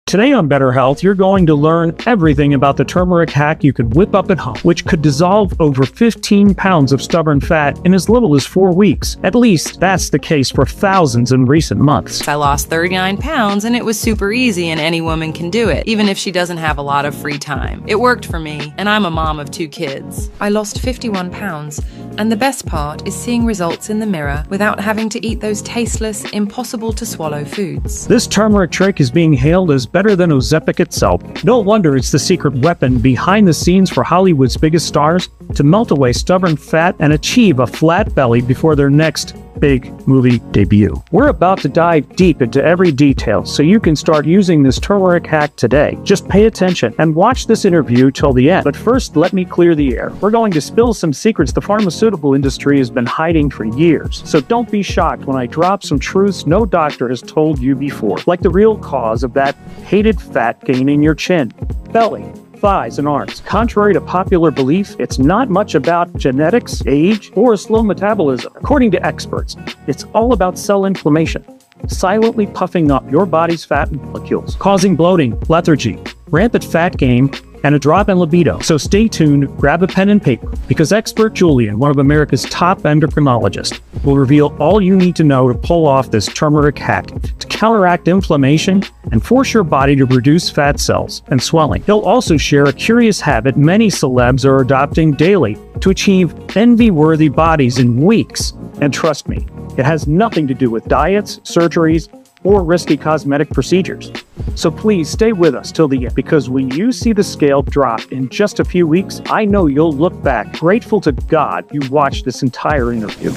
Today on Better Health, you're going to learn everything about the turmeric hack you could whip up at home, which could dissolve over 15 pounds of stubborn fat in as little as 4 weeks. At least, that's the case for thousands in recent months. I lost 39 pounds and it was super easy and any woman can do it, even if she doesn't have a lot of free time. It worked for me, and I'm a mom of 2 kids. I lost 51 pounds, and the best part is seeing results in the mirror without having to eat those tasteless, impossible to swallow foods. This turmeric trick is being hailed as better than Ozempic itself. No wonder it's the secret weapon behind the scenes for Hollywood's biggest stars to melt away stubborn fat and achieve a flat belly before their next big movie debut. We're about to dive deep into every detail so you can start using this turmeric hack today. Just pay attention and watch this interview till the end. But first, let me clear the air. We're going to spill some secrets the pharmaceutical industry has been hiding for years. So don't be shocked when I drop some truths no doctor has told you before, like the real cause of that hated fat gain in your chin, belly, thighs, and arms. Contrary to popular belief, it's not much about genetics, age, or a slow metabolism. According to experts, it's all about cell inflammation, silently puffing up your body's fat molecules, causing bloating, lethargy, rampant fat gain, and a drop in libido. So stay tuned, grab a pen and paper, because expert Julien, one of America's top endocrinologists, will reveal all you need to know to pull off this turmeric hack to counteract inflammation and force your body to reduce fat cells and swelling. He'll also share a curious habit many celebs are adopting daily to achieve envy-worthy bodies in weeks. And trust me, it has nothing to do with diets, surgeries, or risky cosmetic procedures. So please stay with us till the end, because when you see the scale drop in just a few weeks, I know you'll look back grateful to God you watched this entire interview.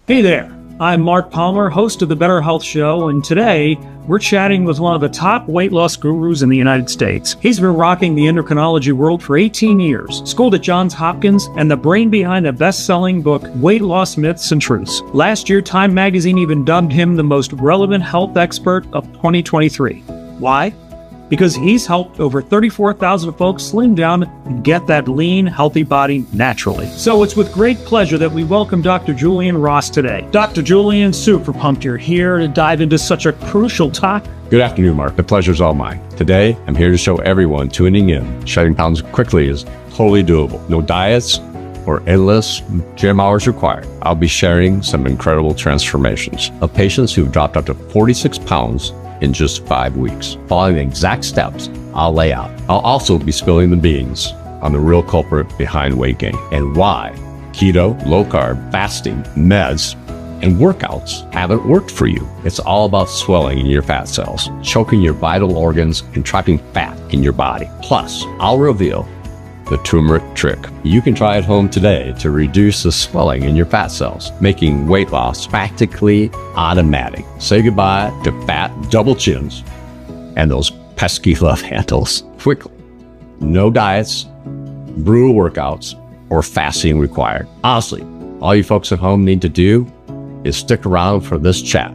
Hey there, I'm Mark Palmer, host of the Better Health Show, and today we're chatting with one of the top weight loss gurus in the United States. He's been rocking the endocrinology world for 18 years, schooled at Johns Hopkins, and the brain behind the best-selling book, Weight Loss Myths and Truths. Last year, Time magazine even dubbed him the most relevant health expert of 2023. Why? Because he's helped over 34,000 folks slim down and get that lean, healthy body naturally. So it's with great pleasure that we welcome Dr. Julian Ross today. Dr. Julien, super pumped you're here to dive into such a crucial topic. Good afternoon, Mark. The pleasure's all mine. Today, I'm here to show everyone tuning in, shedding pounds quickly is totally doable. No diets or endless gym hours required. I'll be sharing some incredible transformations of patients who've dropped up to 46 pounds in just 5 weeks, following the exact steps I'll lay out. I'll also be spilling the beans on the real culprit behind weight gain and why keto, low carb, fasting, meds, and workouts haven't worked for you. It's all about swelling in your fat cells, choking your vital organs, and trapping fat in your body. Plus, I'll reveal the turmeric trick you can try at home today to reduce the swelling in your fat cells, making weight loss practically automatic. Say goodbye to fat double chins and those pesky love handles quickly. No diets, brutal workouts, or fasting required. Honestly, all you folks at home need to do is stick around for this chat,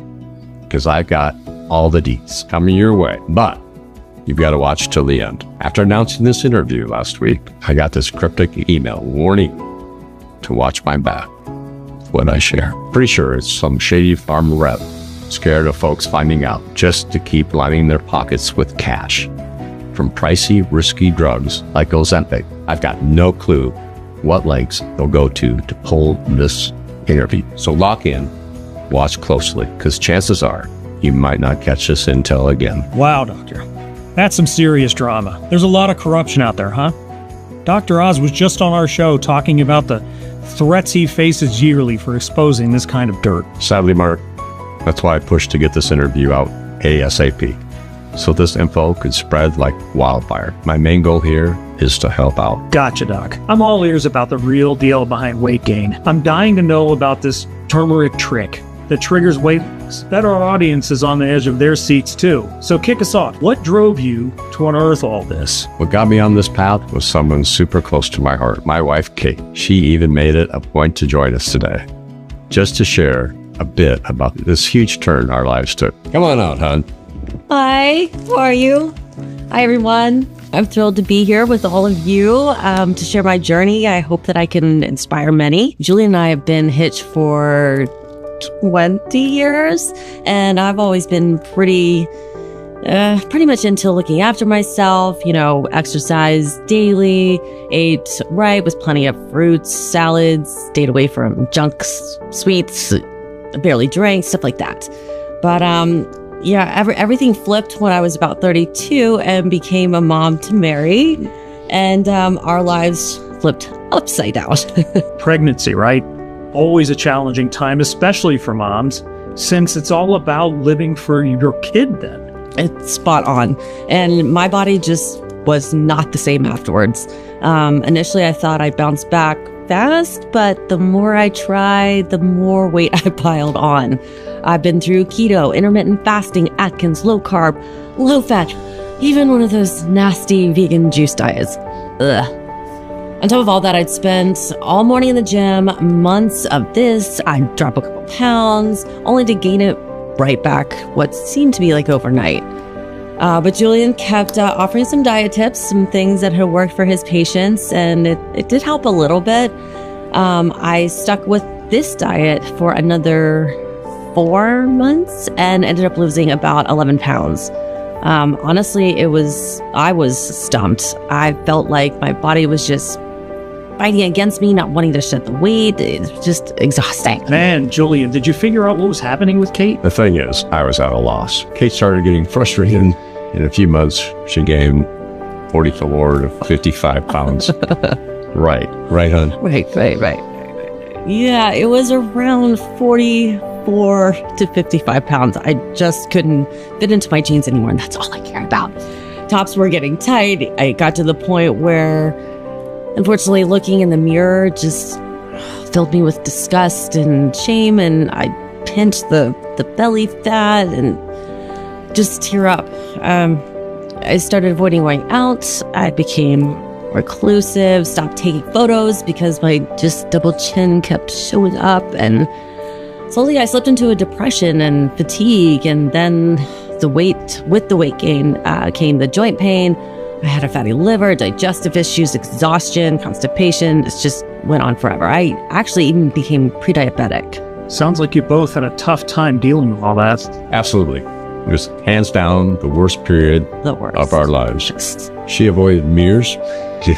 because I've got all the deets coming your way. But you've got to watch till the end. After announcing this interview last week, I got this cryptic email warning to watch my back when I share. Pretty sure it's some shady farm rep scared of folks finding out, just to keep lining their pockets with cash from pricey, risky drugs like Ozempic. I've got no clue what lengths they'll go to pull this interview. So lock in, watch closely, because chances are you might not catch this intel again. Wow, doctor. That's some serious drama. There's a lot of corruption out there, huh? Dr. Oz was just on our show talking about the threats he faces yearly for exposing this kind of dirt. Sadly, Mark, that's why I pushed to get this interview out ASAP, so this info could spread like wildfire. My main goal here is to help out. Gotcha, Doc. I'm all ears about the real deal behind weight gain. I'm dying to know about this turmeric trick that triggers weight loss. Bet our audience is on the edge of their seats too. So kick us off. What drove you to unearth all this? What got me on this path was someone super close to my heart, my wife, Kate. She even made it a point to join us today, just to share a bit about this huge turn our lives took. Come on out, hon. Hi, how are you? Hi, everyone. I'm thrilled to be here with all of you to share my journey. I hope that I can inspire many. Julian and I have been hitched for 20 years. And I've always been pretty much into looking after myself, exercise daily, ate right with plenty of fruits, salads, stayed away from junks, sweets, barely drank, stuff like that. But everything flipped when I was about 32 and became a mom to Mary. And our lives flipped upside down. Pregnancy, right? Always a challenging time, especially for moms, since it's all about living for your kid then. It's spot on. And my body just was not the same afterwards. Initially, I thought I'd bounce back fast, but the more I tried, the more weight I piled on. I've been through keto, intermittent fasting, Atkins, low carb, low fat, even one of those nasty vegan juice diets. Ugh. On top of all that, I'd spent all morning in the gym, months of this. I'd drop a couple pounds, only to gain it right back what seemed to be like overnight. But Julien kept offering some diet tips, some things that had worked for his patients, and it did help a little bit. I stuck with this diet for another 4 months and ended up losing about 11 pounds. Honestly, I was stumped. I felt like my body was just fighting against me, not wanting to shed the weight. It's just exhausting. Man, Julien, did you figure out what was happening with Kate? The thing is, I was at a loss. Kate started getting frustrated. In a few months, she gained 44 to 55 pounds. Right, hon? Right. Yeah, it was around 44 to 55 pounds. I just couldn't fit into my jeans anymore, and that's all I care about. Tops were getting tight. I got to the point where, unfortunately, looking in the mirror just filled me with disgust and shame, and I pinched the belly fat and just tear up. I started avoiding going out. I became reclusive, stopped taking photos because my just double chin kept showing up, and slowly I slipped into a depression and fatigue, and then with the weight gain came the joint pain. I had a fatty liver, digestive issues, exhaustion, constipation. It just went on forever. I actually even became pre-diabetic. Sounds like you both had a tough time dealing with all that. Absolutely. It was hands down the worst period of our lives. She avoided mirrors. She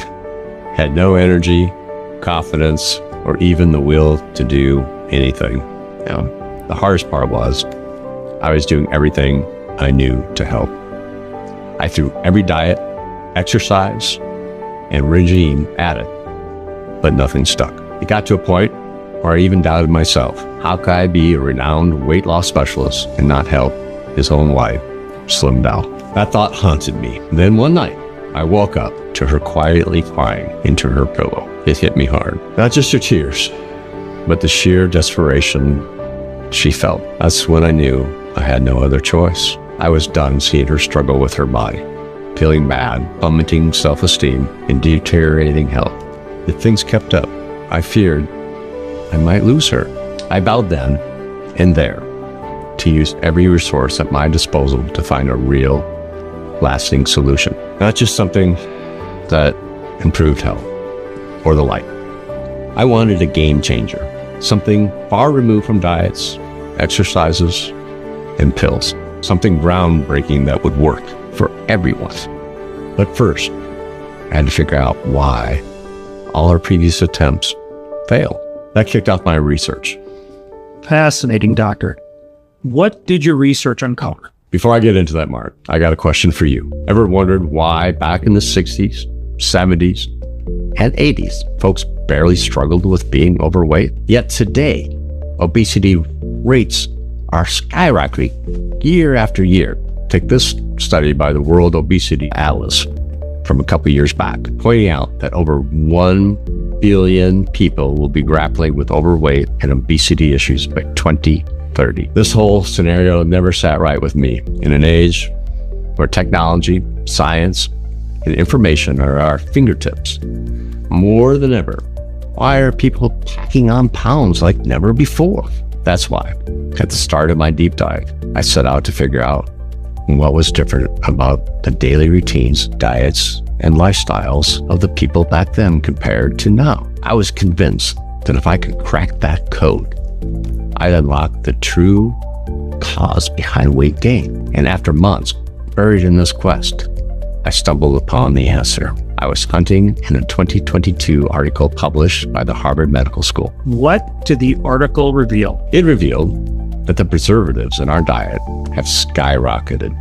had no energy, confidence, or even the will to do anything. The hardest part was I was doing everything I knew to help. I threw every diet, exercise, and regime at it, but nothing stuck. It got to a point where I even doubted myself. How could I be a renowned weight loss specialist and not help his own wife slim down? That thought haunted me. Then one night, I woke up to her quietly crying into her pillow. It hit me hard. Not just her tears, but the sheer desperation she felt. That's when I knew I had no other choice. I was done seeing her struggle with her body, feeling bad, plummeting self-esteem, and deteriorating health. If things kept up, I feared I might lose her. I vowed then and there to use every resource at my disposal to find a real, lasting solution. Not just something that improved health or the like. I wanted a game changer, something far removed from diets, exercises, and pills. Something groundbreaking that would work for everyone. But first, I had to figure out why all our previous attempts failed. That kicked off my research. Fascinating, doctor. What did your research uncover? Before I get into that, Mark, I got a question for you. Ever wondered why back in the 60s, 70s, and 80s, folks barely struggled with being overweight? Yet today, obesity rates are skyrocketing year after year. Take this study by the World Obesity Atlas from a couple years back, pointing out that over 1 billion people will be grappling with overweight and obesity issues by 2030. This whole scenario never sat right with me. In an age where technology, science, and information are at our fingertips more than ever, why are people packing on pounds like never before? That's why, at the start of my deep dive, I set out to figure out what was different about the daily routines, diets, and lifestyles of the people back then compared to now. I was convinced that if I could crack that code, I unlocked the true cause behind weight gain. And after months buried in this quest, I stumbled upon the answer. I was hunting in a 2022 article published by the Harvard Medical School. What did the article reveal? It revealed that the preservatives in our diet have skyrocketed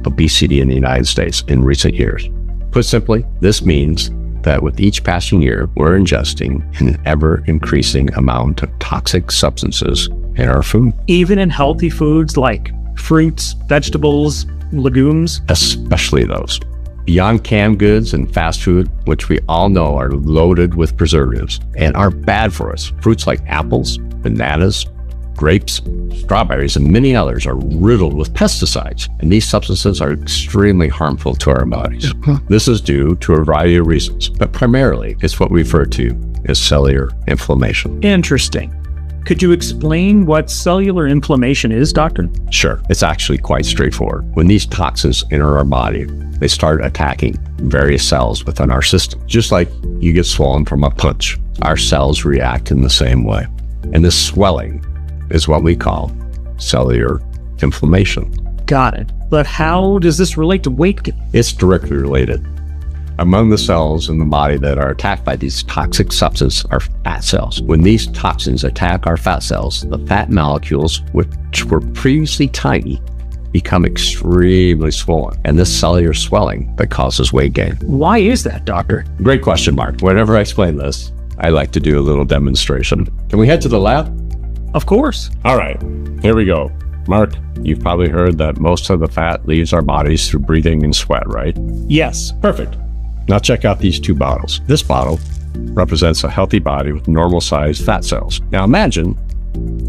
obesity in the United States in recent years. Put simply, this means that with each passing year, we're ingesting an ever-increasing amount of toxic substances in our food. Even in healthy foods like fruits, vegetables, legumes? Especially those. Beyond canned goods and fast food, which we all know are loaded with preservatives and are bad for us. Fruits like apples, bananas, grapes, strawberries, and many others are riddled with pesticides, and these substances are extremely harmful to our bodies. This is due to a variety of reasons, but primarily it's what we refer to as cellular inflammation. Interesting. Could you explain what cellular inflammation is, doctor? Sure. It's actually quite straightforward. When these toxins enter our body, they start attacking various cells within our system. Just like you get swollen from a punch, our cells react in the same way. And this swelling is what we call cellular inflammation. Got it. But how does this relate to weight gain? It's directly related. Among the cells in the body that are attacked by these toxic substances are fat cells. When these toxins attack our fat cells, the fat molecules, which were previously tiny, become extremely swollen, and this cellular swelling that causes weight gain. Why is that, doctor? Great question, Mark. Whenever I explain this, I like to do a little demonstration. Can we head to the lab? Of course. All right, here we go. Mark, you've probably heard that most of the fat leaves our bodies through breathing and sweat, right? Yes. Perfect. Now check out these two bottles. This bottle represents a healthy body with normal-sized fat cells. Now imagine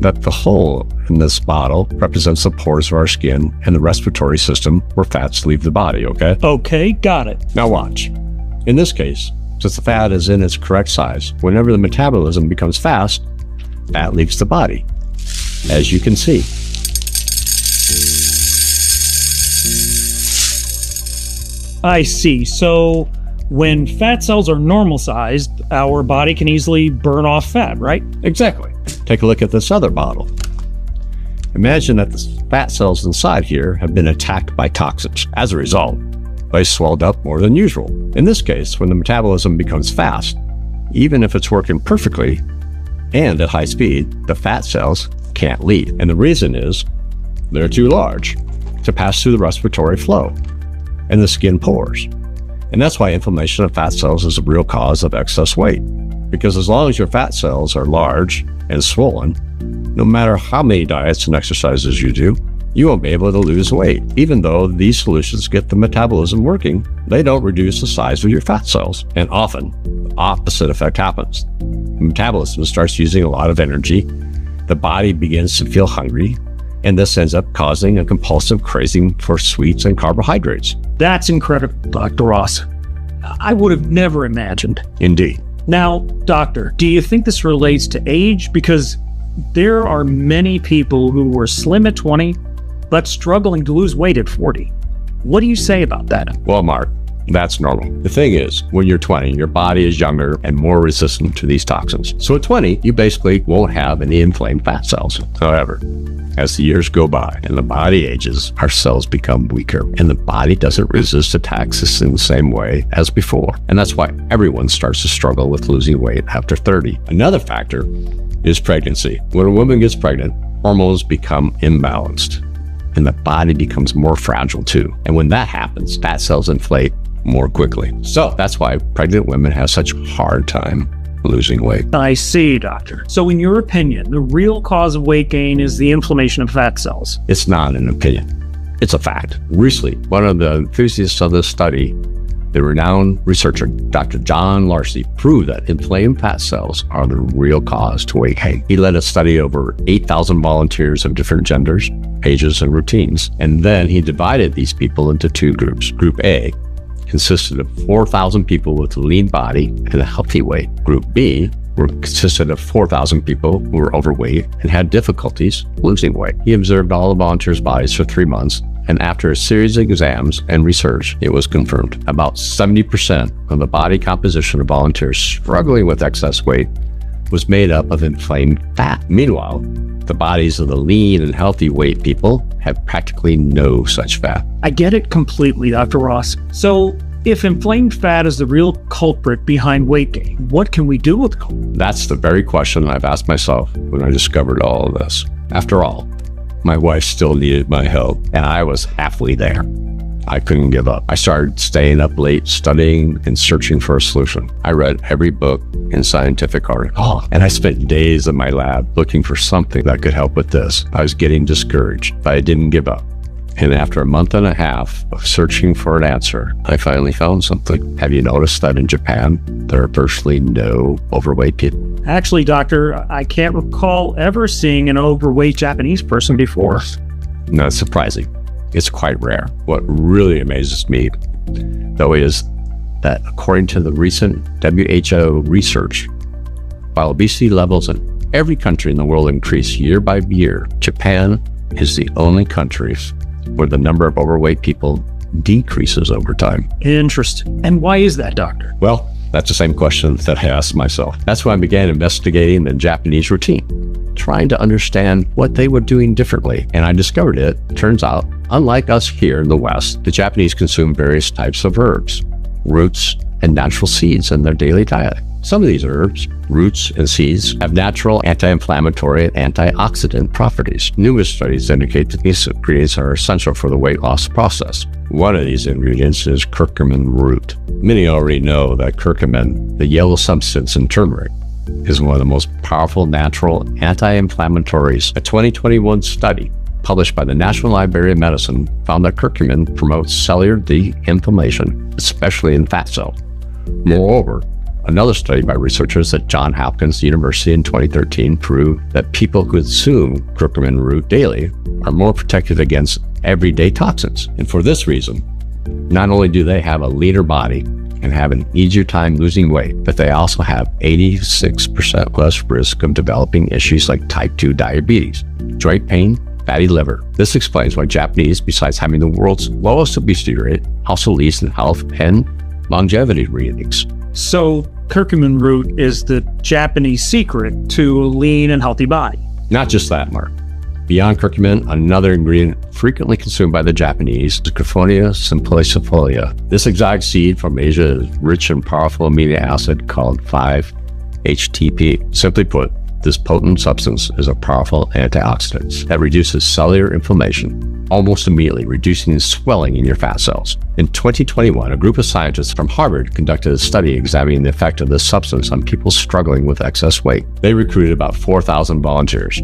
that the hole in this bottle represents the pores of our skin and the respiratory system where fats leave the body, okay? Okay, got it. Now watch. In this case, since the fat is in its correct size, whenever the metabolism becomes fast, fat leaves the body, as you can see. I see. So when fat cells are normal sized, our body can easily burn off fat, right? Exactly. Take a look at this other bottle. Imagine that the fat cells inside here have been attacked by toxins. As a result, they swelled up more than usual. In this case, when the metabolism becomes fast, even if it's working perfectly and at high speed, the fat cells can't leave. And the reason is they're too large to pass through the respiratory flow and the skin pores. And that's why inflammation of fat cells is a real cause of excess weight. Because as long as your fat cells are large and swollen, no matter how many diets and exercises you do, you won't be able to lose weight. Even though these solutions get the metabolism working, they don't reduce the size of your fat cells. And often, the opposite effect happens. The metabolism starts using a lot of energy, the body begins to feel hungry, and this ends up causing a compulsive craving for sweets and carbohydrates. That's incredible, Dr. Ross. I would have never imagined. Indeed. Now, doctor, do you think this relates to age? Because there are many people who were slim at 20, but struggling to lose weight at 40. What do you say about that? Well, Mark, that's normal. The thing is, when you're 20, your body is younger and more resistant to these toxins. So at 20, you basically won't have any inflamed fat cells. However, as the years go by and the body ages, our cells become weaker and the body doesn't resist attacks in the same way as before. And that's why everyone starts to struggle with losing weight after 30. Another factor is pregnancy. When a woman gets pregnant, hormones become imbalanced and the body becomes more fragile too. And when that happens, fat cells inflate more quickly. So that's why pregnant women have such a hard time losing weight. I see, doctor. So in your opinion, the real cause of weight gain is the inflammation of fat cells? It's not an opinion. It's a fact. Recently, one of the enthusiasts of this study, the renowned researcher, Dr. John Larcy, proved that inflamed fat cells are the real cause to weight gain. He led a study over 8,000 volunteers of different genders, ages, and routines. And then he divided these people into two groups. Group A consisted of 4,000 people with a lean body and a healthy weight. Group B consisted of 4,000 people who were overweight and had difficulties losing weight. He observed all the volunteers' bodies for 3 months, and after a series of exams and research, it was confirmed. About 70% of the body composition of volunteers struggling with excess weight was made up of inflamed fat. Meanwhile, The bodies of the lean and healthy weight people have practically no such fat. I get it completely, Dr. Ross. So, if inflamed fat is the real culprit behind weight gain, what can we do with it? That's the very question I've asked myself when I discovered all of this. After all, my wife still needed my help, and I was halfway there. I couldn't give up. I started staying up late, studying and searching for a solution. I read every book and scientific article, and I spent days in my lab looking for something that could help with this. I was getting discouraged, but I didn't give up. And after a month and a half of searching for an answer, I finally found something. Have you noticed that in Japan, there are virtually no overweight people? Actually, doctor, I can't recall ever seeing an overweight Japanese person before. Not surprising. It's quite rare. What really amazes me, though, is that according to the recent WHO research, while obesity levels in every country in the world increase year by year, Japan is the only country where the number of overweight people decreases over time. Interesting. And why is that, doctor? Well, that's the same question that I asked myself. That's when I began investigating the Japanese routine, trying to understand what they were doing differently. And I discovered it. Turns out, unlike us here in the West, the Japanese consume various types of herbs, roots, and natural seeds in their daily diet. Some of these herbs, roots, and seeds have natural anti-inflammatory and antioxidant properties. Numerous studies indicate that these ingredients are essential for the weight loss process. One of these ingredients is curcumin root. Many already know that curcumin, the yellow substance in turmeric, is one of the most powerful natural anti-inflammatories. A 2021 study published by the National Library of Medicine found that curcumin promotes cellular de-inflammation, especially in fat cells. Moreover, another study by researchers at Johns Hopkins University in 2013 proved that people who consume curcumin root daily are more protected against everyday toxins. And for this reason, not only do they have a leaner body and have an easier time losing weight, but they also have 86% less risk of developing issues like type 2 diabetes, joint pain, fatty liver. This explains why Japanese, besides having the world's lowest obesity rate, also leads in health and longevity ratings. So, curcumin root is the Japanese secret to a lean and healthy body. Not just that, Mark. Beyond curcumin, another ingredient frequently consumed by the Japanese is Graphonia simplicifolia. This exotic seed from Asia is rich in powerful amino acid called 5-HTP. Simply put, this potent substance is a powerful antioxidant that reduces cellular inflammation, almost immediately reducing swelling in your fat cells. In 2021, a group of scientists from Harvard conducted a study examining the effect of this substance on people struggling with excess weight. They recruited about 4,000 volunteers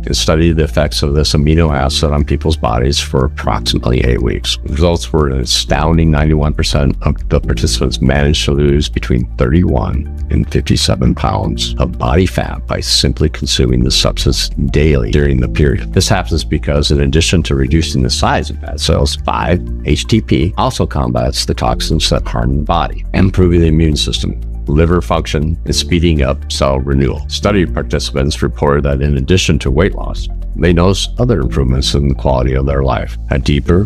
and studied the effects of this amino acid on people's bodies for approximately 8 weeks. The results were an astounding 91% of the participants managed to lose between 31 and 57 pounds of body fat by simply consuming the substance daily during the period. This happens because in addition to reducing the size of fat cells, 5-HTP also combats the toxins that harm the body, improving the immune system, liver function, and speeding up cell renewal. Study participants reported that in addition to weight loss, they noticed other improvements in the quality of their life: a deeper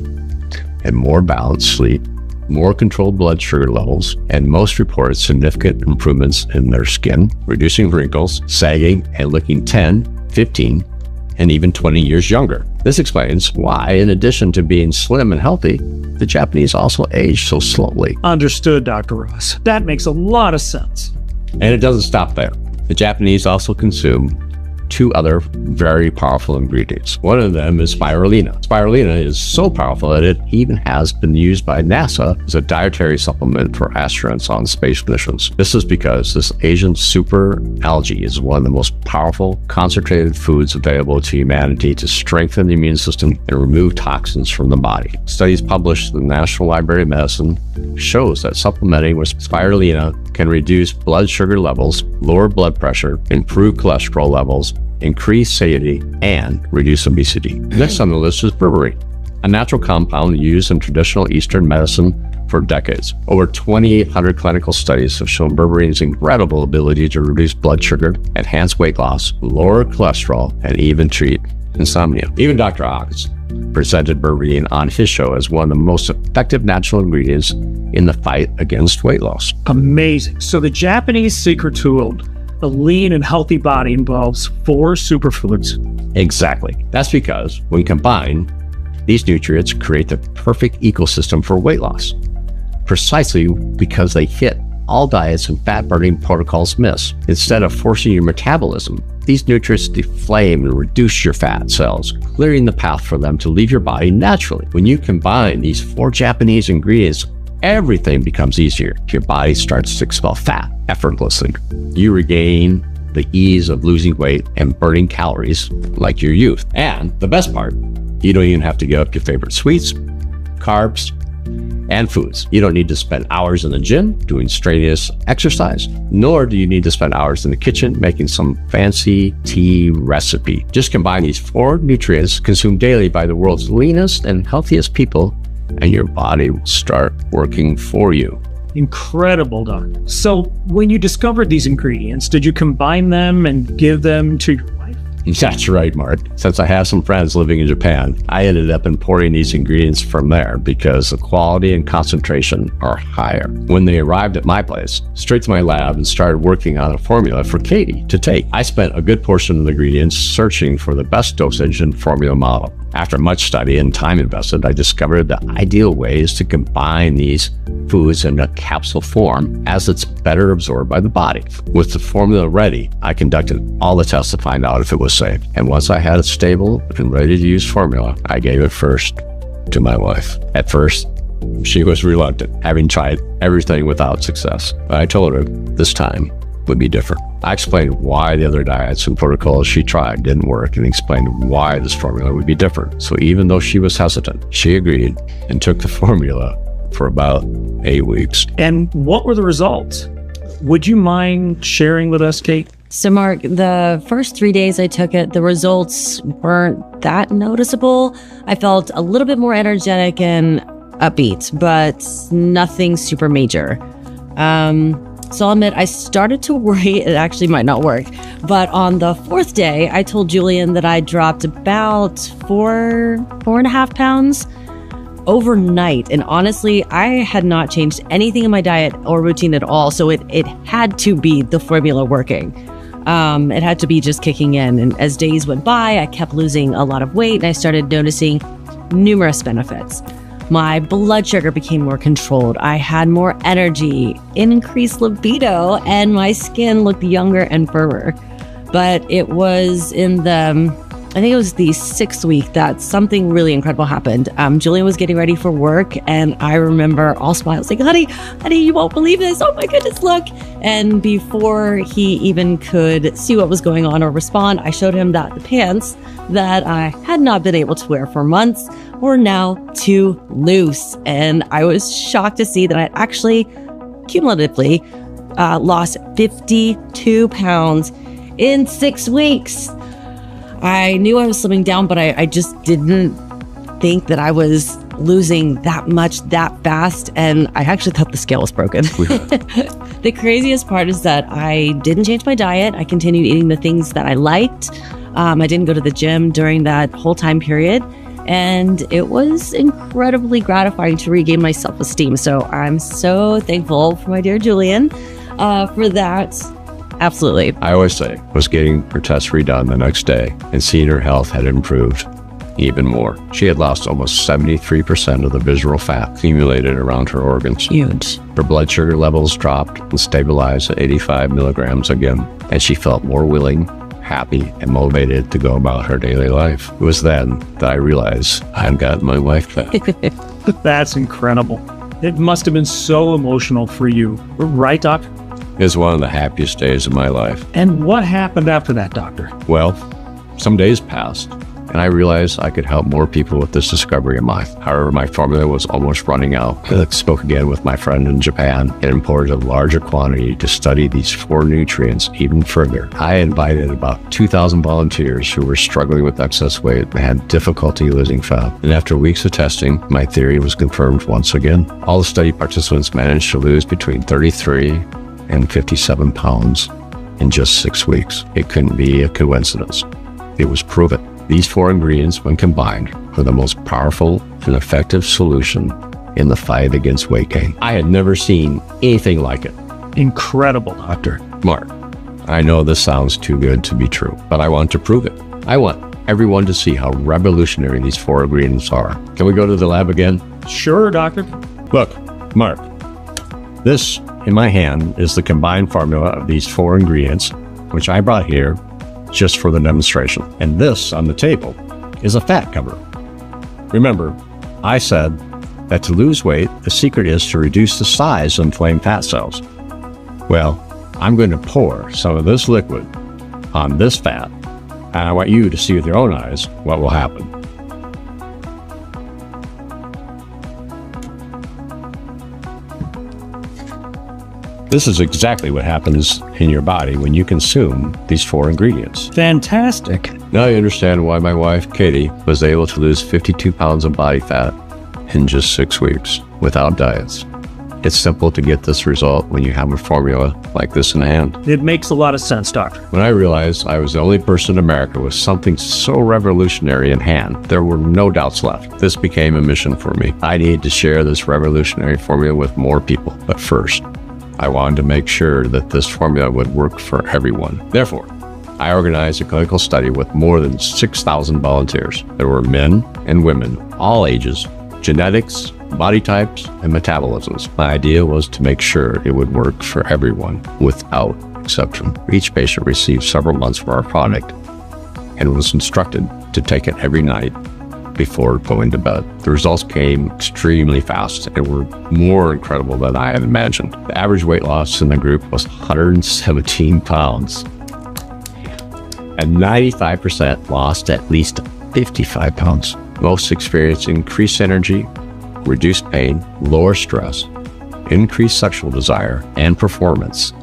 and more balanced sleep, more controlled blood sugar levels, and most reported significant improvements in their skin, reducing wrinkles, sagging, and looking 10, 15, and even 20 years younger. This explains why, in addition to being slim and healthy, the Japanese also age so slowly. Understood, Dr. Ross. That makes a lot of sense. And it doesn't stop there. The Japanese also consume 2 other very powerful ingredients. One of them is spirulina. Spirulina is so powerful that it even has been used by NASA as a dietary supplement for astronauts on space missions. This is because this Asian super algae is one of the most powerful concentrated foods available to humanity to strengthen the immune system and remove toxins from the body. Studies published in the National Library of Medicine shows that supplementing with spirulina can reduce blood sugar levels, lower blood pressure, improve cholesterol levels, increase satiety, and reduce obesity. Next on the list is berberine, a natural compound used in traditional Eastern medicine for decades. Over 2,800 clinical studies have shown berberine's incredible ability to reduce blood sugar, enhance weight loss, lower cholesterol, and even treat insomnia. Even Dr. Oz presented berberine on his show as one of the most effective natural ingredients in the fight against weight loss. Amazing. So the Japanese secret to A lean and healthy body involves 4 superfoods. Exactly. That's because when combined, these nutrients create the perfect ecosystem for weight loss, precisely because they hit all diets and fat-burning protocols miss. Instead of forcing your metabolism, these nutrients deflame and reduce your fat cells, clearing the path for them to leave your body naturally. When you combine these 4 Japanese ingredients, everything becomes easier. Your body starts to expel fat effortlessly. You regain the ease of losing weight and burning calories like your youth. And the best part, you don't even have to give up your favorite sweets, carbs, and foods. You don't need to spend hours in the gym doing strenuous exercise, nor do you need to spend hours in the kitchen making some fancy tea recipe. Just combine these 4 nutrients consumed daily by the world's leanest and healthiest people, and your body will start working for you. Incredible, Doc. So when you discovered these ingredients, did you combine them and give them to your wife? That's right, Mark. Since I have some friends living in Japan, I ended up importing these ingredients from there because the quality and concentration are higher. When they arrived at my place, straight to my lab and started working on a formula for Katie to take. I spent a good portion of the ingredients searching for the best dosage and formula model. After much study and time invested, I discovered the ideal ways to combine these foods in a capsule form as it's better absorbed by the body. With the formula ready, I conducted all the tests to find out if it was safe. And once I had a stable and ready to use formula, I gave it first to my wife. At first, she was reluctant, having tried everything without success. But I told her this time would be different. I explained why the other diets and protocols she tried didn't work and explained why this formula would be different. So even though she was hesitant, she agreed and took the formula for about 8 weeks. And what were the results? Would you mind sharing with us, Kate? So Mark, the first 3 days I took it, the results weren't that noticeable. I felt a little bit more energetic and upbeat, but nothing super major. So I'll admit, I started to worry it actually might not work. But on the 4th day, I told Julien that I dropped about 4.5 pounds overnight. And honestly, I had not changed anything in my diet or routine at all. So it had to be the formula working. It had to be just kicking in. And as days went by, I kept losing a lot of weight and I started noticing numerous benefits. My blood sugar became more controlled. I had more energy, increased libido, and my skin looked younger and firmer. But it was in the 6th week that something really incredible happened. Julian was getting ready for work, and I remember all smiles, like, honey, you won't believe this. Oh my goodness, look. And before he even could see what was going on or respond, I showed him that the pants that I had not been able to wear for months were now too loose. And I was shocked to see that I actually cumulatively lost 52 pounds in 6 weeks. I knew I was slimming down, but I just didn't think that I was losing that much that fast. And I actually thought the scale was broken. The craziest part is that I didn't change my diet. I continued eating the things that I liked. I didn't go to the gym during that whole time period. And it was incredibly gratifying to regain my self-esteem. So I'm so thankful for my dear Julien for that. Absolutely. I always say was getting her test redone the next day and seeing her health had improved even more. She had lost almost 73% of the visceral fat accumulated around her organs. Huge. Her blood sugar levels dropped and stabilized at 85 milligrams again, and she felt more willing, happy, and motivated to go about her daily life. It was then that I realized I had gotten my wife back. That's incredible. It must have been so emotional for you, right, Doc? It was one of the happiest days of my life. And what happened after that, Doctor? Well, some days passed, and I realized I could help more people with this discovery of mine. However, my formula was almost running out. I spoke again with my friend in Japan and imported a larger quantity to study these 4 nutrients even further. I invited about 2,000 volunteers who were struggling with excess weight and had difficulty losing fat. And after weeks of testing, my theory was confirmed once again. All the study participants managed to lose between 33 and 57 pounds in just 6 weeks. It couldn't be a coincidence. It was proven. These 4 ingredients, when combined, are the most powerful and effective solution in the fight against weight gain. I had never seen anything like it. Incredible, Doctor. Mark, I know this sounds too good to be true, but I want to prove it. I want everyone to see how revolutionary these 4 ingredients are. Can we go to the lab again? Sure, doctor. Look, Mark, this in my hand is the combined formula of these 4 ingredients, which I brought here just for the demonstration. And this on the table is a fat cover. Remember, I said that to lose weight, the secret is to reduce the size of inflamed fat cells. Well, I'm going to pour some of this liquid on this fat, and I want you to see with your own eyes what will happen. This is exactly what happens in your body when you consume these 4 ingredients. Fantastic. Now you understand why my wife, Katie, was able to lose 52 pounds of body fat in just 6 weeks without diets. It's simple to get this result when you have a formula like this in hand. It makes a lot of sense, doctor. When I realized I was the only person in America with something so revolutionary in hand, there were no doubts left. This became a mission for me. I needed to share this revolutionary formula with more people. But first, I wanted to make sure that this formula would work for everyone. Therefore, I organized a clinical study with more than 6,000 volunteers. There were men and women, all ages, genetics, body types, and metabolisms. My idea was to make sure it would work for everyone without exception. Each patient received several months of our product and was instructed to take it every night before going to bed. The results came extremely fast and were more incredible than I had imagined. The average weight loss in the group was 117 pounds, and 95% lost at least 55 pounds. Most experienced increased energy, reduced pain, lower stress, increased sexual desire, and performance.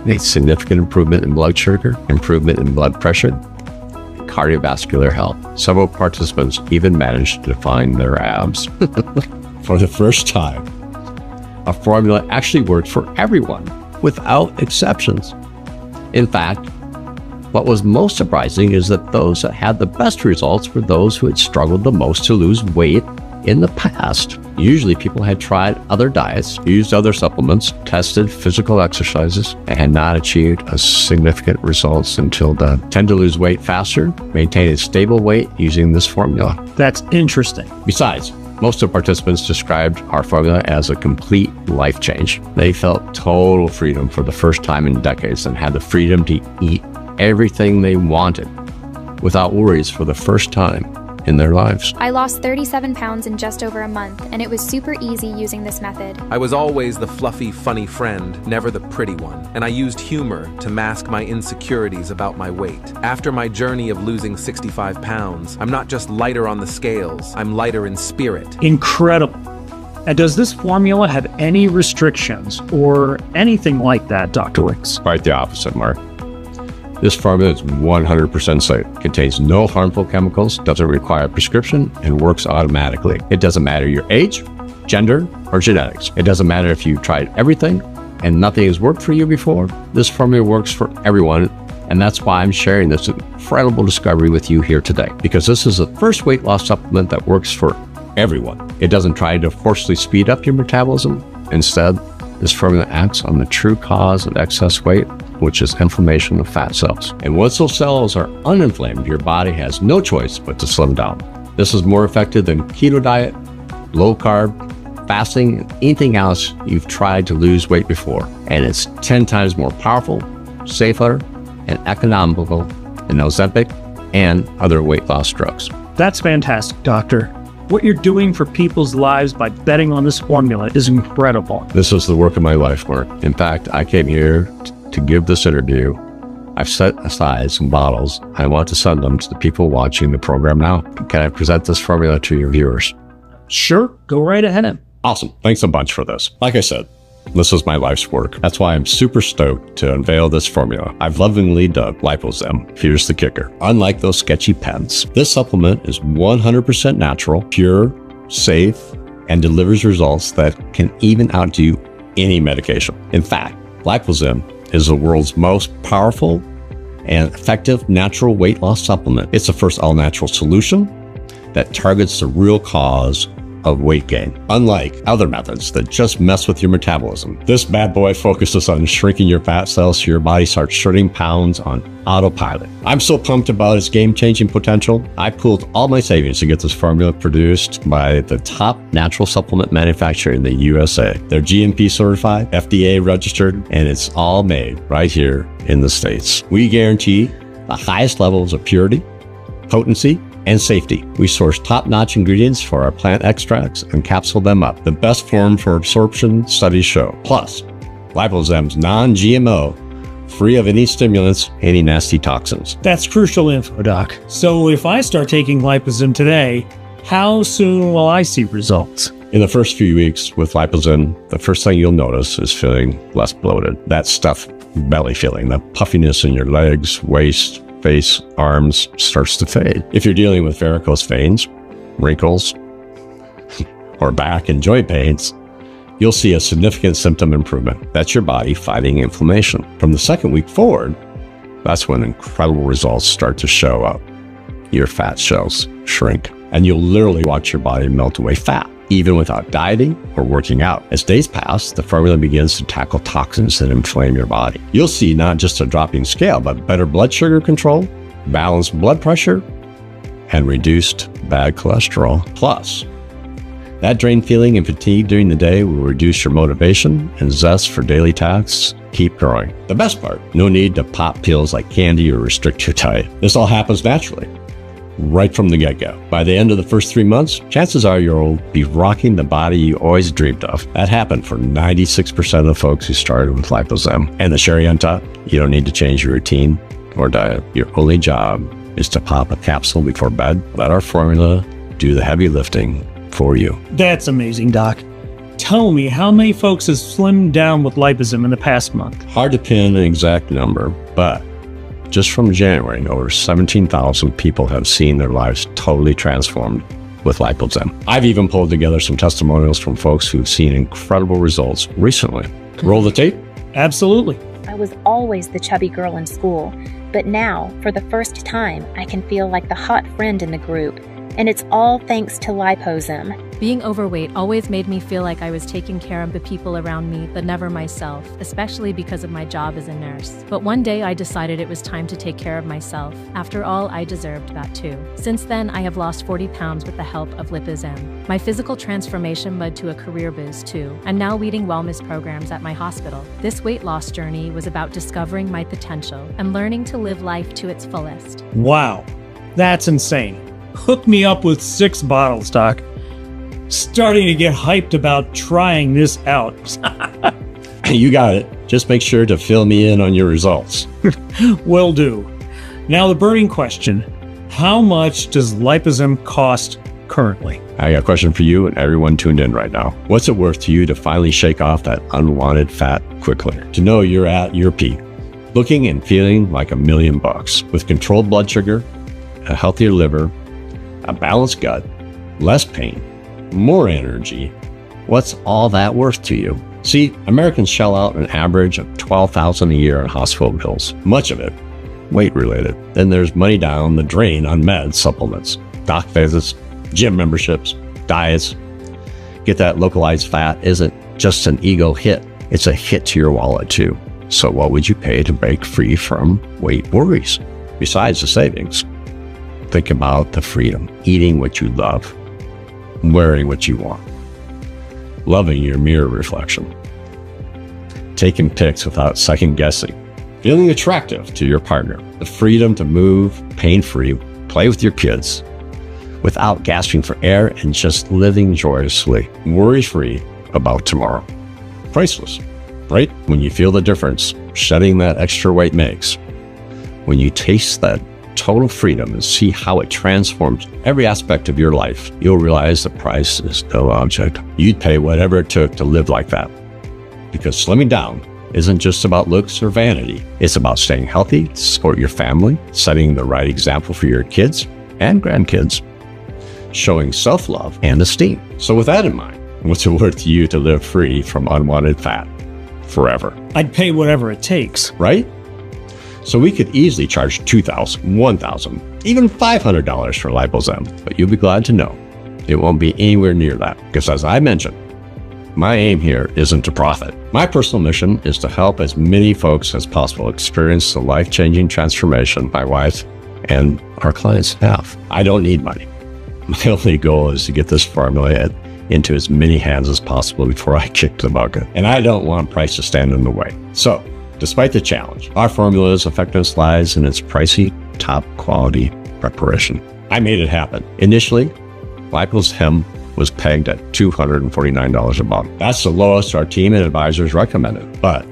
A significant improvement in blood sugar, improvement in blood pressure, cardiovascular health. Several participants even managed to define their abs. For the first time, a formula actually worked for everyone, without exceptions. In fact, what was most surprising is that those that had the best results were those who had struggled the most to lose weight in the past. Usually people had tried other diets, used other supplements, tested physical exercises, and had not achieved a significant results until then. Tend to lose weight faster, maintain a stable weight using this formula. That's interesting. Besides, most of the participants described our formula as a complete life change. They felt total freedom for the first time in decades and had the freedom to eat everything they wanted without worries for the first time in their lives. I lost 37 pounds in just over a month, and it was super easy using this method. I was always the fluffy, funny friend, never the pretty one, and I used humor to mask my insecurities about my weight. After my journey of losing 65 pounds, I'm not just lighter on the scales, I'm lighter in spirit. Incredible. And does this formula have any restrictions or anything like that, Dr. Wicks? Quite the opposite, Mark. This formula is 100% safe, contains no harmful chemicals, doesn't require a prescription, and works automatically. It doesn't matter your age, gender, or genetics. It doesn't matter if you've tried everything and nothing has worked for you before. This formula works for everyone, and that's why I'm sharing this incredible discovery with you here today, because this is the first weight loss supplement that works for everyone. It doesn't try to forcibly speed up your metabolism. Instead, this formula acts on the true cause of excess weight, which is inflammation of fat cells. And once those cells are uninflamed, your body has no choice but to slim down. This is more effective than keto diet, low carb, fasting, and anything else you've tried to lose weight before. And it's 10 times more powerful, safer, and economical than Ozempic and other weight loss drugs. That's fantastic, doctor. What you're doing for people's lives by betting on this formula is incredible. This is the work of my life, Mark. In fact, I came here to give this interview. I've set aside some bottles. I want to send them to the people watching the program now. Can I present this formula to your viewers? Sure, go right ahead. Awesome. Thanks a bunch for this. Like I said, this is my life's work. That's why I'm super stoked to unveil this formula I've lovingly dubbed Lipozem. Here's the kicker. Unlike those sketchy pens, this supplement is 100% natural, pure, safe, and delivers results that can even outdo any medication. In fact, Lipozem is the world's most powerful and effective natural weight loss supplement. It's the first all-natural solution that targets the real cause of weight gain. Unlike other methods that just mess with your metabolism, this bad boy focuses on shrinking your fat cells so your body starts shredding pounds on autopilot. I'm so pumped about its game-changing potential. I pooled all my savings to get this formula produced by the top natural supplement manufacturer in the USA. They're GMP certified, FDA registered, and it's all made right here in the States. We guarantee the highest levels of purity, potency, and safety. We source top-notch ingredients for our plant extracts and capsule them up. The best form for absorption, studies show. Plus, Lipozyme's non-GMO, free of any stimulants, any nasty toxins. That's crucial info, Doc. So if I start taking Lipozyme today, how soon will I see results? In the first few weeks with Lipozyme, the first thing you'll notice is feeling less bloated. That stuffed belly feeling, the puffiness in your legs, waist, face, arms starts to fade. If you're dealing with varicose veins, wrinkles, or back and joint pains, you'll see a significant symptom improvement. That's your body fighting inflammation. From the second week forward, that's when incredible results start to show up. Your fat cells shrink, and you'll literally watch your body melt away fat, even without dieting or working out. As days pass, the formula begins to tackle toxins that inflame your body. You'll see not just a dropping scale, but better blood sugar control, balanced blood pressure, and reduced bad cholesterol. Plus, that drained feeling and fatigue during the day will reduce your motivation and zest for daily tasks. Keep growing. The best part, no need to pop pills like candy or restrict your diet. This all happens naturally, right from the get-go. By the end of the first 3 months, chances are you'll be rocking the body you always dreamed of. That happened for 96% of the folks who started with Lipozyme. And the cherry on top, you don't need to change your routine or diet. Your only job is to pop a capsule before bed. Let our formula do the heavy lifting for you. That's amazing, Doc. Tell me, how many folks have slimmed down with Lipozyme in the past month? Hard to pin an exact number, but just from January, over 17,000 people have seen their lives totally transformed with Lipozyme. I've even pulled together some testimonials from folks who've seen incredible results recently. Roll the tape? Absolutely. I was always the chubby girl in school, but now, for the first time, I can feel like the hot friend in the group. And it's all thanks to Lipozyme. Being overweight always made me feel like I was taking care of the people around me, but never myself, especially because of my job as a nurse. But one day I decided it was time to take care of myself. After all, I deserved that too. Since then, I have lost 40 pounds with the help of Lipozyme. My physical transformation led to a career boost too, and now leading wellness programs at my hospital. This weight loss journey was about discovering my potential and learning to live life to its fullest. Wow, that's insane. Hook me up with 6 bottles, Doc. Starting to get hyped about trying this out. You got it. Just make sure to fill me in on your results. Will do. Now the burning question. How much does Lipozyme cost currently? I got a question for you and everyone tuned in right now. What's it worth to you to finally shake off that unwanted fat quickly? To know you're at your peak, looking and feeling like $1,000,000 with controlled blood sugar, a healthier liver, a balanced gut, less pain, more energy. What's all that worth to you? See, Americans shell out an average of $12,000 a year on hospital bills, much of it weight-related. Then there's money down the drain on meds, supplements, doc visits, gym memberships, diets. Get that localized fat isn't just an ego hit. It's a hit to your wallet too. So what would you pay to break free from weight worries? Besides the savings, think about the freedom, eating what you love, wearing what you want, loving your mirror reflection, taking pics without second guessing, feeling attractive to your partner, the freedom to move pain-free, play with your kids without gasping for air and just living joyously, worry-free about tomorrow. Priceless, right? When you feel the difference shedding that extra weight makes, when you taste that total freedom and see how it transforms every aspect of your life, you'll realize the price is no object. You'd pay whatever it took to live like that. Because slimming down isn't just about looks or vanity. It's about staying healthy, support your family, setting the right example for your kids and grandkids, showing self-love and esteem. So with that in mind, what's it worth to you to live free from unwanted fat forever? I'd pay whatever it takes. Right? So we could easily charge $2,000, $1,000, even $500 for Lipozyme, but you'll be glad to know It won't be anywhere near that, because as I mentioned, my aim here isn't to profit. My personal mission is to help as many folks as possible experience the life-changing transformation my wife and our clients have. I don't need money. My only goal is to get this formula into as many hands as possible before I kick the bucket. And I don't want price to stand in the way. So, despite the challenge, our formula's effectiveness lies in its pricey, top quality preparation. I made it happen. Initially, Lipozyme was pegged at $249 a bottle. That's the lowest our team and advisors recommended. But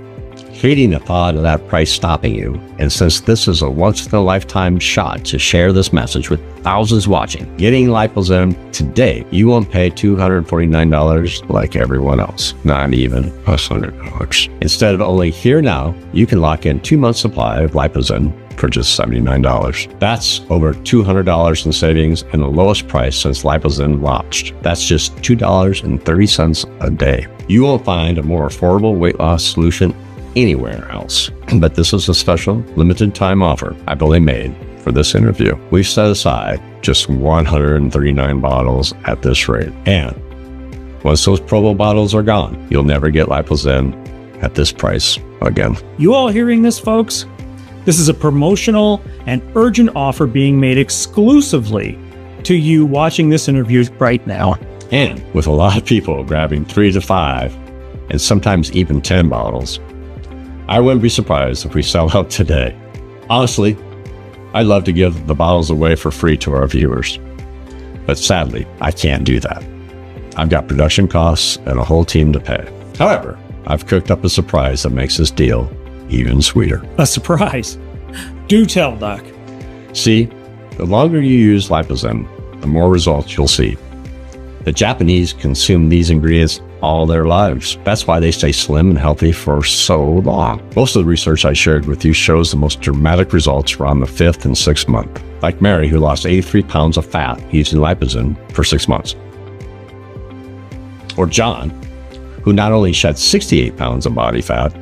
hating the thought of that price stopping you, and since this is a once-in-a-lifetime shot to share this message with thousands watching, getting Lipozyme today, you won't pay $249 like everyone else, not even $100. Instead of only here now, you can lock in 2 months supply of Lipozyme for just $79. That's over $200 in savings and the lowest price since Lipozyme launched. That's just $2.30 a day. You won't find a more affordable weight loss solution anywhere else. But this is a special limited time offer I've only made for this interview. We've set aside just 139 bottles at this rate. And once those promo bottles are gone, you'll never get Lipozyme at this price again. You all hearing this, folks? This is a promotional and urgent offer being made exclusively to you watching this interview right now. And with a lot of people grabbing 3 to 5 and sometimes even 10 bottles, I wouldn't be surprised if we sell out today. Honestly, I'd love to give the bottles away for free to our viewers. But sadly, I can't do that. I've got production costs and a whole team to pay. However, I've cooked up a surprise that makes this deal even sweeter. A surprise? Do tell, Doc. See, the longer you use Lipozyme, the more results you'll see. The Japanese consume these ingredients all their lives. That's why they stay slim and healthy for so long. Most of the research I shared with you shows the most dramatic results around the 5th and 6th month. Like Mary, who lost 83 pounds of fat using Lipozyme for 6 months. Or John, who not only shed 68 pounds of body fat,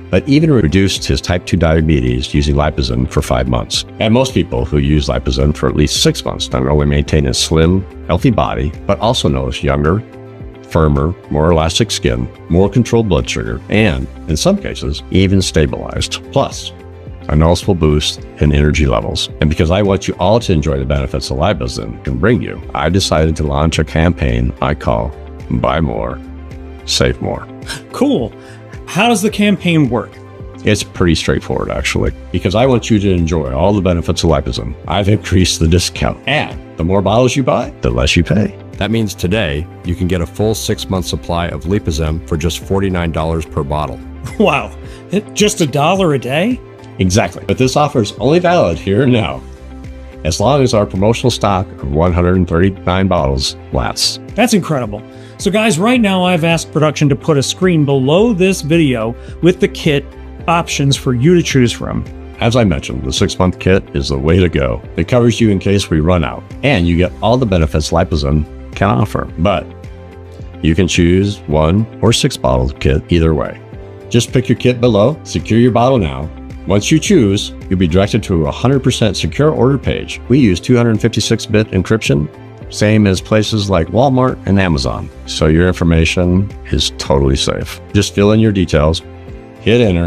but even reduced his type 2 diabetes using Lipozyme for 5 months. And most people who use Lipozyme for at least 6 months not only maintain a slim, healthy body, but also notice younger, firmer, more elastic skin, more controlled blood sugar, and, in some cases, even stabilized. Plus, a noticeable boost in energy levels. And because I want you all to enjoy the benefits that Lipozyme can bring you, I decided to launch a campaign I call Buy More, Save More. Cool. How does the campaign work? It's pretty straightforward, actually, because I want you to enjoy all the benefits of Lipozyme. I've increased the discount, and the more bottles you buy, the less you pay. That means today, you can get a full 6-month supply of Lipozyme for just $49 per bottle. Wow, just $1 a day? Exactly, but this offer is only valid here and now, as long as our promotional stock of 139 bottles lasts. That's incredible. So guys, right now I've asked production to put a screen below this video with the kit options for you to choose from. As I mentioned, the 6-month kit is the way to go. It covers you in case we run out, and you get all the benefits Lipozyme can offer. But you can choose 1 or 6 bottle kit either way. Just pick your kit below, secure your bottle now. Once you choose, you'll be directed to a 100% secure order page. We use 256-bit encryption, same as places like Walmart and Amazon, so your information is totally safe. Just fill in your details, hit enter,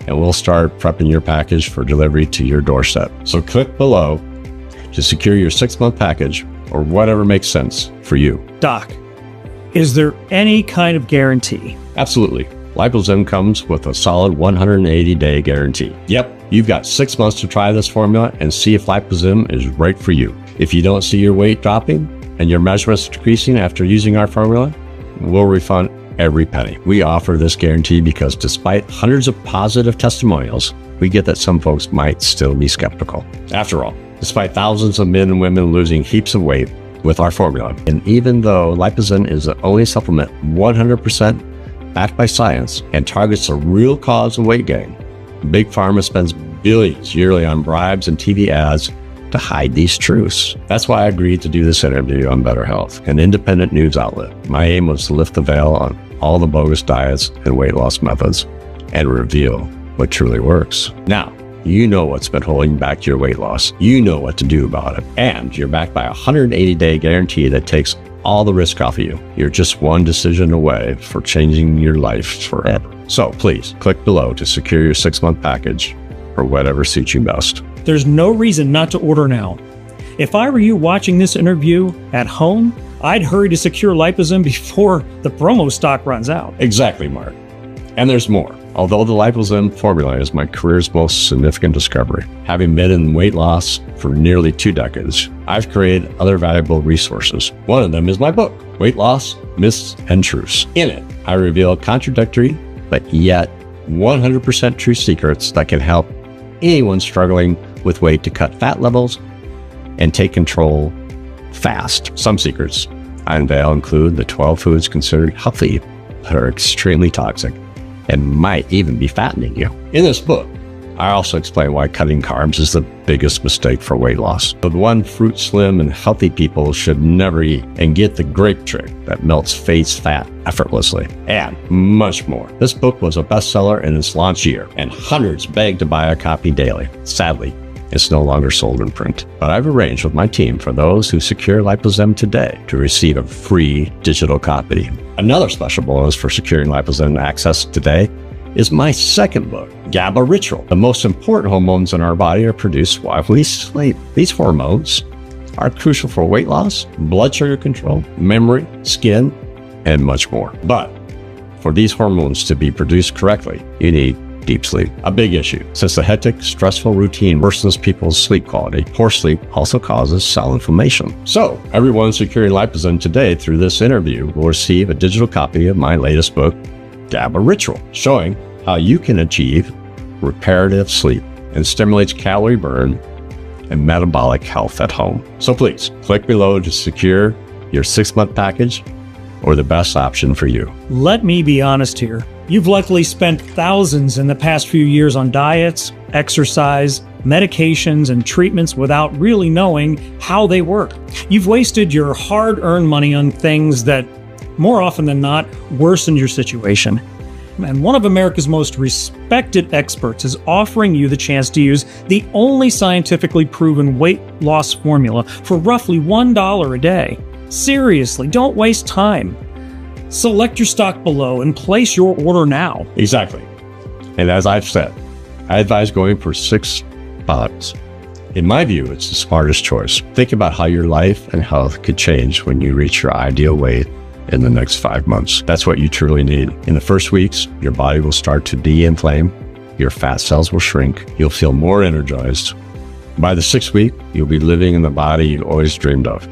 and we'll start prepping your package for delivery to your doorstep. So click below to secure your 6-month package or whatever makes sense for you. Doc, is there any kind of guarantee? Absolutely. Lipozyme comes with a solid 180-day guarantee. Yep, you've got 6 months to try this formula and see if Lipozyme is right for you. If you don't see your weight dropping and your measurements decreasing after using our formula, we'll refund every penny. We offer this guarantee because despite hundreds of positive testimonials, we get that some folks might still be skeptical. After all, despite thousands of men and women losing heaps of weight with our formula, and even though Lipozyme is the only supplement 100% backed by science and targets the real cause of weight gain, Big Pharma spends billions yearly on bribes and TV ads to hide these truths. That's why I agreed to do this interview on Better Health, an independent news outlet. My aim was to lift the veil on all the bogus diets and weight loss methods and reveal what truly works. Now, You know what's been holding back your weight loss. You know what to do about it. And you're backed by a 180-day guarantee that takes all the risk off of you. You're just one decision away for changing your life forever. So please click below to secure your 6-month package or whatever suits you best. There's no reason not to order now. If I were you watching this interview at home, I'd hurry to secure Lipozyme before the promo stock runs out. Exactly, Mark. And there's more. Although the Lipozyme formula is my career's most significant discovery, having been in weight loss for nearly 2 decades, I've created other valuable resources. One of them is my book, Weight Loss, Myths and Truths. In it, I reveal contradictory, but yet 100% true secrets that can help anyone struggling with weight to cut fat levels and take control fast. Some secrets I unveil include the 12 foods considered healthy but are extremely toxic and might even be fattening you. In this book, I also explain why cutting carbs is the biggest mistake for weight loss. The one fruit slim and healthy people should never eat, and get the grape trick that melts face fat effortlessly, and much more. This book was a bestseller in its launch year, and hundreds begged to buy a copy daily. Sadly, it's no longer sold in print, but I've arranged with my team for those who secure Lipozyme today to receive a free digital copy. Another special bonus for securing Lipozyme access today is my second book, GABA Ritual. The most important hormones in our body are produced while we sleep. These hormones are crucial for weight loss, blood sugar control, memory, skin, and much more. But for these hormones to be produced correctly, you need deep sleep, a big issue. Since the hectic, stressful routine worsens people's sleep quality, poor sleep also causes cell inflammation. So, everyone securing Lipozyme today through this interview will receive a digital copy of my latest book, GABA Ritual, showing how you can achieve reparative sleep and stimulates calorie burn and metabolic health at home. So please, click below to secure your 6-month package or the best option for you. Let me be honest here. You've likely spent thousands in the past few years on diets, exercise, medications, and treatments without really knowing how they work. You've wasted your hard-earned money on things that, more often than not, worsen your situation. And one of America's most respected experts is offering you the chance to use the only scientifically proven weight loss formula for roughly $1 a day. Seriously, don't waste time. Select your stock below and place your order now. Exactly. And as I've said, I advise going for 6 products. In my view, it's the smartest choice. Think about how your life and health could change when you reach your ideal weight in the next 5 months. That's what you truly need. In the first weeks, your body will start to de-inflame, your fat cells will shrink, you'll feel more energized. By the 6th week, you'll be living in the body you always dreamed of,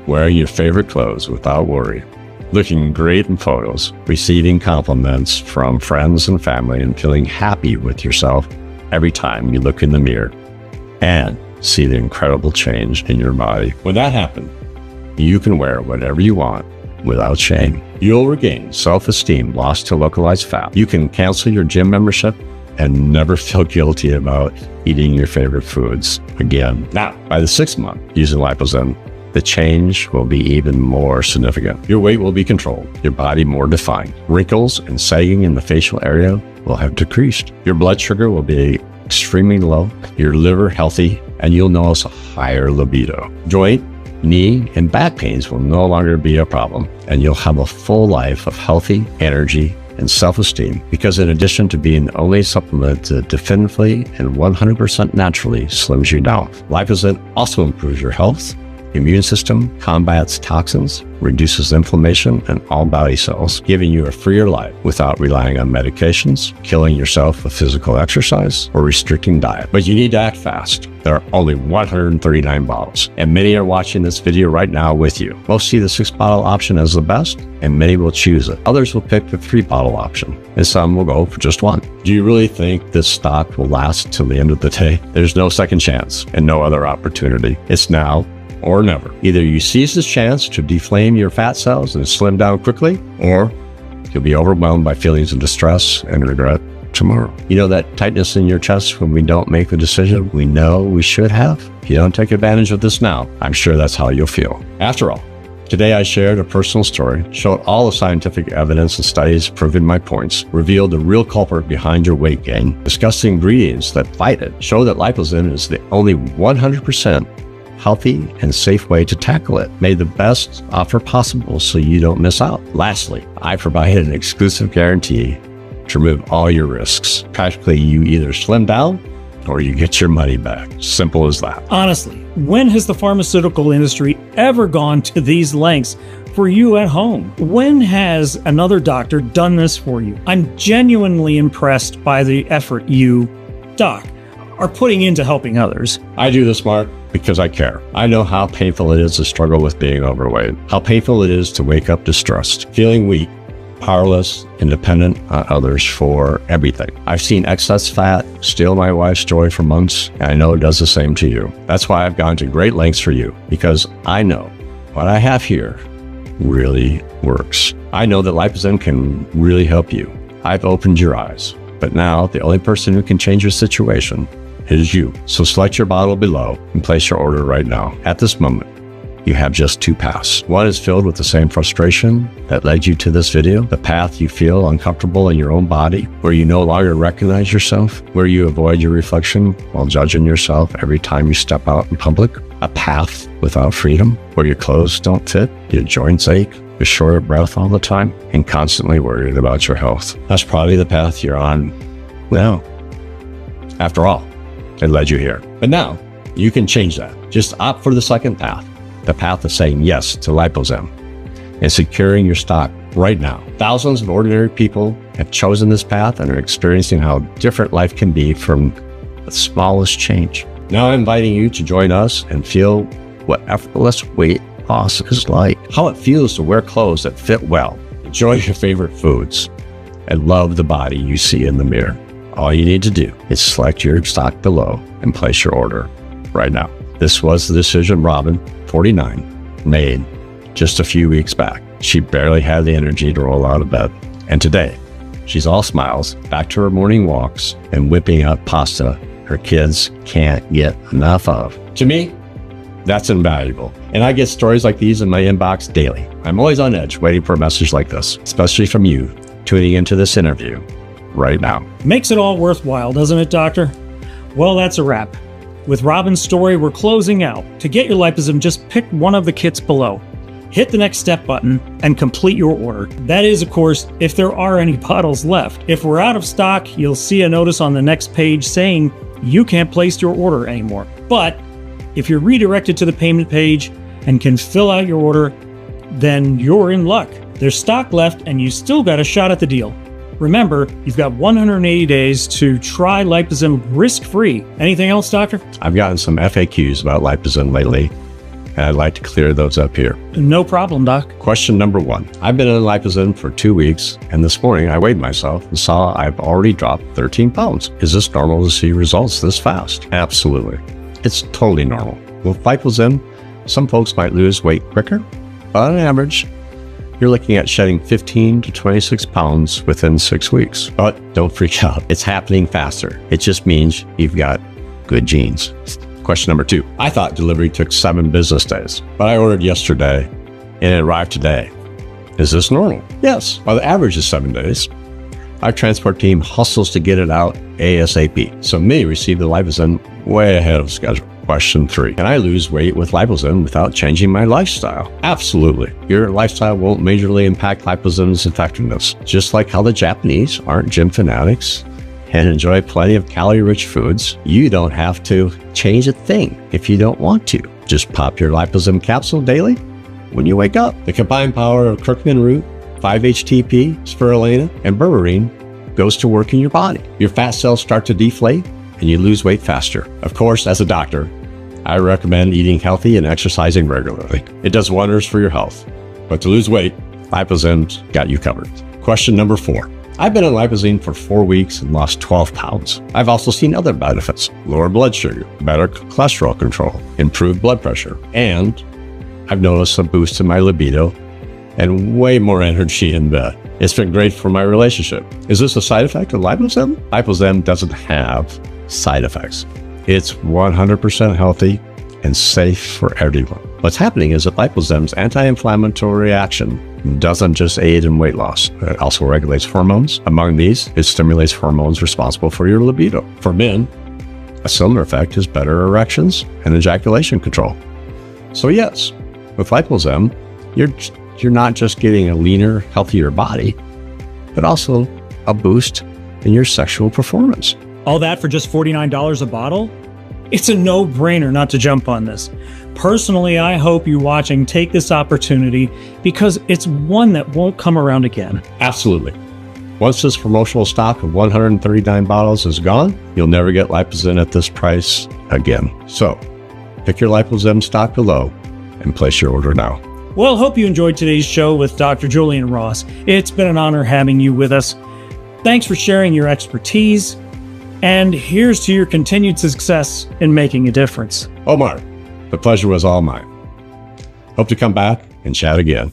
wearing your favorite clothes without worry, looking great in photos, receiving compliments from friends and family, and feeling happy with yourself every time you look in the mirror and see the incredible change in your body. When that happens, you can wear whatever you want without shame. You'll regain self-esteem lost to localized fat. You can cancel your gym membership and never feel guilty about eating your favorite foods again. Now, by the 6th month using Lipozyme, the change will be even more significant. Your weight will be controlled, your body more defined. Wrinkles and sagging in the facial area will have decreased. Your blood sugar will be extremely low, your liver healthy, and you'll notice a higher libido. Joint, knee, and back pains will no longer be a problem, and you'll have a full life of healthy energy and self-esteem, because in addition to being the only supplement that definitively and 100% naturally slims you down, Lipozyme also improves your health, immune system, combats toxins, reduces inflammation in all body cells, giving you a freer life without relying on medications, killing yourself with physical exercise, or restricting diet. But you need to act fast. There are only 139 bottles, and many are watching this video right now with you. Most see the 6-bottle option as the best, and many will choose it. Others will pick the 3-bottle option, and some will go for just 1. Do you really think this stock will last till the end of the day? There's no second chance and no other opportunity. It's now or never. Either you seize this chance to deflame your fat cells and slim down quickly, or you'll be overwhelmed by feelings of distress and regret tomorrow. You know that tightness in your chest when we don't make the decision we know we should have? If you don't take advantage of this now, I'm sure that's how you'll feel. After all, Today I shared a personal story, showed all the scientific evidence and studies proving my points, revealed the real culprit behind your weight gain, discussed the ingredients that fight it, show that Lipozyme is the only 100% healthy and safe way to tackle it, made the best offer possible so you don't miss out. Lastly, I provided an exclusive guarantee to remove all your risks. Practically, you either slim down or you get your money back. Simple as that. Honestly, when has the pharmaceutical industry ever gone to these lengths for you at home? When has another doctor done this for you? I'm genuinely impressed by the effort you, Doc, are putting into helping others. I do this, Mark, because I care. I know how painful it is to struggle with being overweight, how painful it is to wake up distressed, feeling weak, powerless, and dependent on others for everything. I've seen excess fat steal my wife's joy for months, and I know it does the same to you. That's why I've gone to great lengths for you, because I know what I have here really works. I know that Lipozyme can really help you. I've opened your eyes, but now the only person who can change your situation is you. So select your bottle below and place your order right now. At this moment, you have just two paths. One is filled with the same frustration that led you to this video, the path you feel uncomfortable in your own body, where you no longer recognize yourself, where you avoid your reflection while judging yourself every time you step out in public, a path without freedom, where your clothes don't fit, your joints ache, you're short of breath all the time, and constantly worried about your health. That's probably the path you're on now. After all, it led you here. But now, you can change that. Just opt for the second path, the path of saying yes to Lipozyme and securing your stock right now. Thousands of ordinary people have chosen this path and are experiencing how different life can be from the smallest change. Now I'm inviting you to join us and feel what effortless weight loss is like, how it feels to wear clothes that fit well, enjoy your favorite foods, and love the body you see in the mirror. All you need to do is select your stock below and place your order right now. This was the decision Robin, 49, made just a few weeks back. She barely had the energy to roll out of bed. And today, she's all smiles, back to her morning walks and whipping up pasta her kids can't get enough of. To me, that's invaluable. And I get stories like these in my inbox daily. I'm always on edge waiting for a message like this, especially from you tuning into this interview right now. Makes it all worthwhile, doesn't it, Doctor? Well, that's a wrap. With Robin's story, we're closing out. To get your Lipozyme, just pick one of the kits below. Hit the next step button and complete your order. That is, of course, if there are any bottles left. If we're out of stock, you'll see a notice on the next page saying you can't place your order anymore. But if you're redirected to the payment page and can fill out your order, then you're in luck. There's stock left and you still got a shot at the deal. Remember, you've got 180 days to try Lipozyme risk-free. Anything else, Doctor? I've gotten some FAQs about Lipozyme lately, and I'd like to clear those up here. No problem, Doc. Question number 1. I've been on Lipozyme for 2 weeks, and this morning I weighed myself and saw I've already dropped 13 pounds. Is this normal to see results this fast? Absolutely. It's totally normal. With Lipozyme, some folks might lose weight quicker, but on average, you're looking at shedding 15 to 26 pounds within 6 weeks. But don't freak out. It's happening faster. It just means you've got good genes. Question number 2. I thought delivery took 7 business days, but I ordered yesterday and it arrived today. Is this normal? Yes. While the average is 7 days, our transport team hustles to get it out ASAP. So many receive the Lipozyme way ahead of schedule. Question 3. Can I lose weight with Lipozyme without changing my lifestyle? Absolutely. Your lifestyle won't majorly impact Lipozyme's effectiveness. Just like how the Japanese aren't gym fanatics and enjoy plenty of calorie-rich foods, you don't have to change a thing if you don't want to. Just pop your Lipozyme capsule daily when you wake up. The combined power of curcumin root, 5-HTP, spirulina, and berberine goes to work in your body. Your fat cells start to deflate and you lose weight faster. Of course, as a doctor, I recommend eating healthy and exercising regularly. It does wonders for your health. But to lose weight, Lipozyme's got you covered. Question number 4. I've been on Lipozyme for 4 weeks and lost 12 pounds. I've also seen other benefits: lower blood sugar, better cholesterol control, improved blood pressure, and I've noticed a boost in my libido and way more energy in bed. It's been great for my relationship. Is this a side effect of Lipozyme? Lipozyme doesn't have side effects. It's 100% healthy and safe for everyone. What's happening is that Lipozyme's anti-inflammatory action doesn't just aid in weight loss. It also regulates hormones. Among these, it stimulates hormones responsible for your libido. For men, a similar effect is better erections and ejaculation control. So yes, with Lipozyme, you're not just getting a leaner, healthier body, but also a boost in your sexual performance. All that for just $49 a bottle? It's a no-brainer not to jump on this. Personally, I hope you watching take this opportunity because it's one that won't come around again. Absolutely. Once this promotional stock of 139 bottles is gone, you'll never get Lipozyme at this price again. So, pick your Lipozyme stock below and place your order now. Well, hope you enjoyed today's show with Dr. Julian Ross. It's been an honor having you with us. Thanks for sharing your expertise. And here's to your continued success in making a difference. Omar, the pleasure was all mine. Hope to come back and chat again.